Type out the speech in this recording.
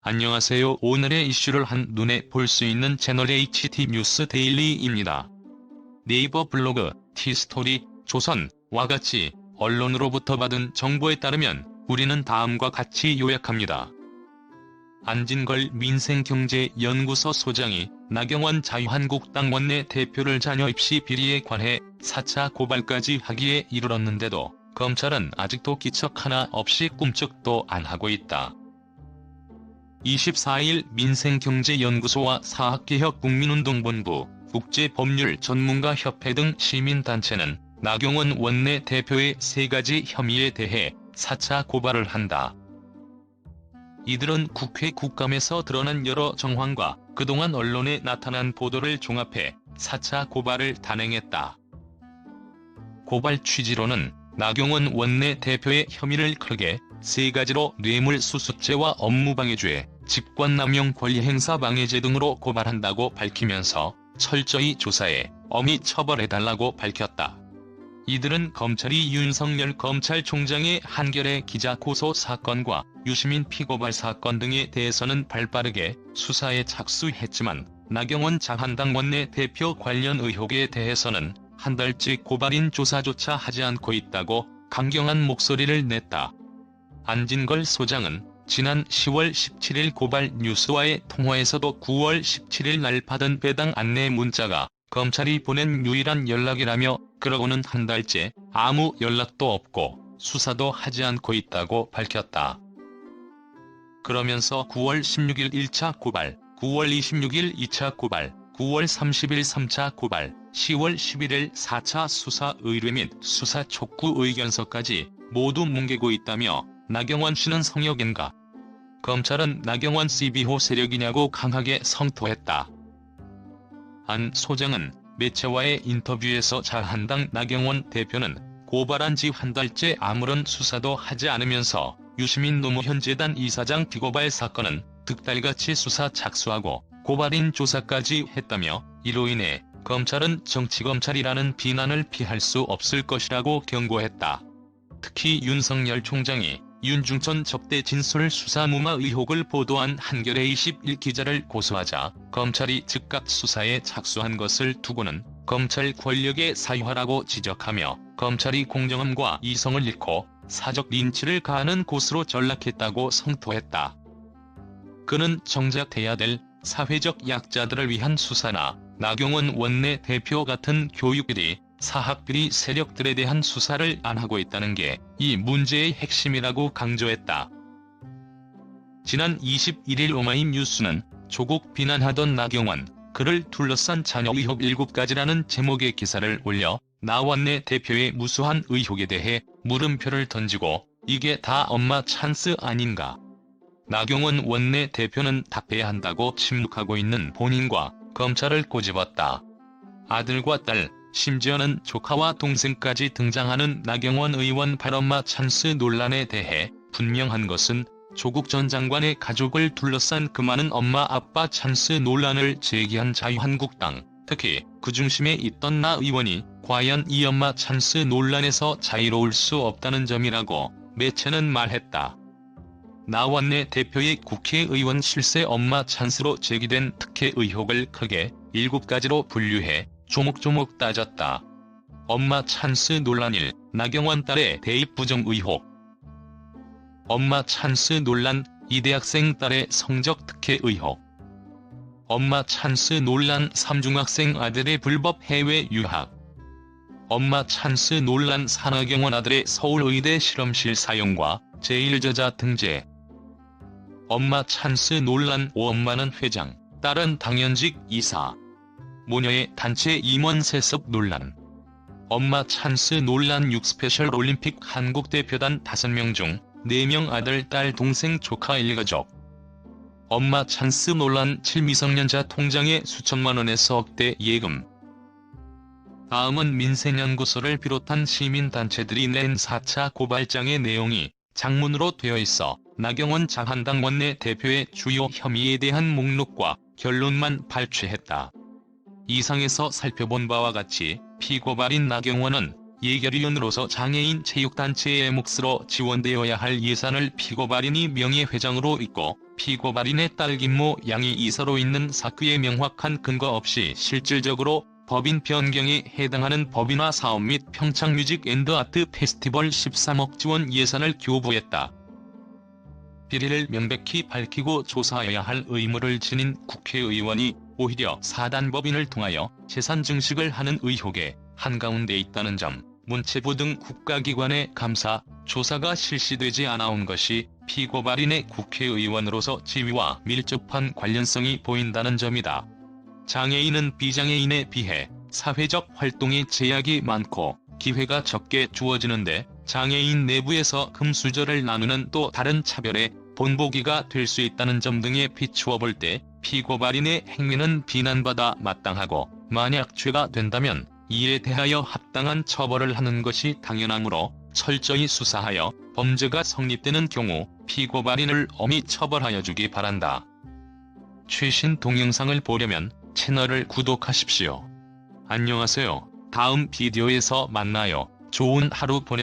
안녕하세요. 오늘의 이슈를 한눈에 볼 수 있는 채널 HT 뉴스 데일리입니다. 네이버 블로그, 티스토리, 조선와 같이 언론으로부터 받은 정보에 따르면 우리는 다음과 같이 요약합니다. 안진걸 민생경제연구소 소장이 나경원 자유한국당 원내대표를 자녀 입시 비리에 관해 4차 고발까지 하기에 이르렀는데도 검찰은 아직도 기척 하나 없이 꿈쩍도 안 하고 있다. 24일 민생경제연구소와 사학개혁국민운동본부, 국제법률전문가협회 등 시민단체는 나경원 원내대표의 3가지 혐의에 대해 4차 고발을 한다. 이들은 국회 국감에서 드러난 여러 정황과 그동안 언론에 나타난 보도를 종합해 4차 고발을 단행했다. 고발 취지로는 나경원 원내대표의 혐의를 크게 3가지로 뇌물수수죄와 업무방해죄, 직권남용 권리행사 방해죄 등으로 고발한다고 밝히면서 철저히 조사해 엄히 처벌해달라고 밝혔다. 이들은 검찰이 윤석열 검찰총장의 한겨레 기자 고소 사건과 유시민 피고발 사건 등에 대해서는 발빠르게 수사에 착수했지만 나경원 자한당 원내대표 관련 의혹에 대해서는 한 달째 고발인 조사조차 하지 않고 있다고 강경한 목소리를 냈다. 안진걸 소장은 지난 10월 17일 고발 뉴스와의 통화에서도 9월 17일 날 받은 배당 안내 문자가 검찰이 보낸 유일한 연락이라며 그러고는 한 달째 아무 연락도 없고 수사도 하지 않고 있다고 밝혔다. 그러면서 9월 16일 1차 고발, 9월 26일 2차 고발, 9월 30일 3차 고발, 10월 11일 4차 수사 의뢰 및 수사 촉구 의견서까지 모두 뭉개고 있다며 나경원 씨는 성역인가? 검찰은 나경원 씨 비호 세력이냐고 강하게 성토했다. 안 소장은 매체와의 인터뷰에서 자한당 나경원 대표는 고발한 지 한 달째 아무런 수사도 하지 않으면서 유시민 노무현재단 이사장 피고발 사건은 득달같이 수사 착수하고 고발인 조사까지 했다며 이로 인해 검찰은 정치검찰이라는 비난을 피할 수 없을 것이라고 경고했다. 특히 윤석열 총장이 윤중천 접대 진술 수사 무마 의혹을 보도한 한겨레 21 기자를 고소하자 검찰이 즉각 수사에 착수한 것을 두고는 검찰 권력의 사유화라고 지적하며 검찰이 공정함과 이성을 잃고 사적 린치를 가하는 곳으로 전락했다고 성토했다. 그는 정작 돼야 될 사회적 약자들을 위한 수사나 나경원 원내대표 같은 교육비리, 사학비리 세력들에 대한 수사를 안 하고 있다는 게 이 문제의 핵심이라고 강조했다. 지난 21일 오마이뉴스는 조국 비난하던 나경원, 그를 둘러싼 자녀 의혹 7가지라는 제목의 기사를 올려 나 원내대표의 무수한 의혹에 대해 물음표를 던지고 이게 다 엄마 찬스 아닌가? 나경원 원내대표는 답해야 한다고 침묵하고 있는 본인과 검찰을 꼬집었다. 아들과 딸, 심지어는 조카와 동생까지 등장하는 나경원 의원 발엄마 찬스 논란에 대해 분명한 것은 조국 전 장관의 가족을 둘러싼 그 많은 엄마 아빠 찬스 논란을 제기한 자유한국당, 특히 그 중심에 있던 나 의원이 과연 이 엄마 찬스 논란에서 자유로울 수 없다는 점이라고 매체는 말했다. 나 원내대표의 국회의원 실세 엄마 찬스로 제기된 특혜 의혹을 크게 7가지로 분류해 조목조목 따졌다. 엄마 찬스 논란 1. 나경원 딸의 대입 부정 의혹. 엄마 찬스 논란 2. 대학생 딸의 성적 특혜 의혹. 엄마 찬스 논란 3. 중학생 아들의 불법 해외 유학. 엄마 찬스 논란 4. 나경원 아들의 서울의대 실험실 사용과 제1저자 등재. 엄마 찬스 논란 5. 엄마는 회장, 딸은 당연직 이사. 모녀의 단체 임원 세습 논란. 엄마 찬스 논란 6. 스페셜 올림픽 한국 대표단 5명 중 4명 아들, 딸, 동생, 조카 일가족. 엄마 찬스 논란 7. 미성년자 통장에 수천만 원에서 억대 예금. 다음은 민생연구소를 비롯한 시민단체들이 낸 4차 고발장의 내용이 장문으로 되어 있어 나경원 자한당 원내대표의 주요 혐의에 대한 목록과 결론만 발췌했다. 이상에서 살펴본 바와 같이 피고발인 나경원은 예결위원으로서 장애인 체육단체의 몫으로 지원되어야 할 예산을 피고발인이 명예회장으로 있고 피고발인의 딸 김모 양이 이사로 있는 사건에 명확한 근거 없이 실질적으로 법인 변경에 해당하는 법인화 사업 및 평창뮤직앤드아트 페스티벌 13억 지원 예산을 교부했다. 비리를 명백히 밝히고 조사해야 할 의무를 지닌 국회의원이 오히려 사단법인을 통하여 재산 증식을 하는 의혹에 한가운데 있다는 점, 문체부 등 국가기관의 감사, 조사가 실시되지 않아온 것이 피고발인의 국회의원으로서 지위와 밀접한 관련성이 보인다는 점이다. 장애인은 비장애인에 비해 사회적 활동에 제약이 많고 기회가 적게 주어지는데 장애인 내부에서 금수저를 나누는 또 다른 차별의 본보기가 될 수 있다는 점 등에 비추어 볼 때 피고발인의 행위는 비난받아 마땅하고 만약 죄가 된다면 이에 대하여 합당한 처벌을 하는 것이 당연하므로 철저히 수사하여 범죄가 성립되는 경우 피고발인을 엄히 처벌하여 주기 바란다. 최신 동영상을 보려면 채널을 구독하십시오. 안녕하세요. 다음 비디오에서 만나요. 좋은 하루 보내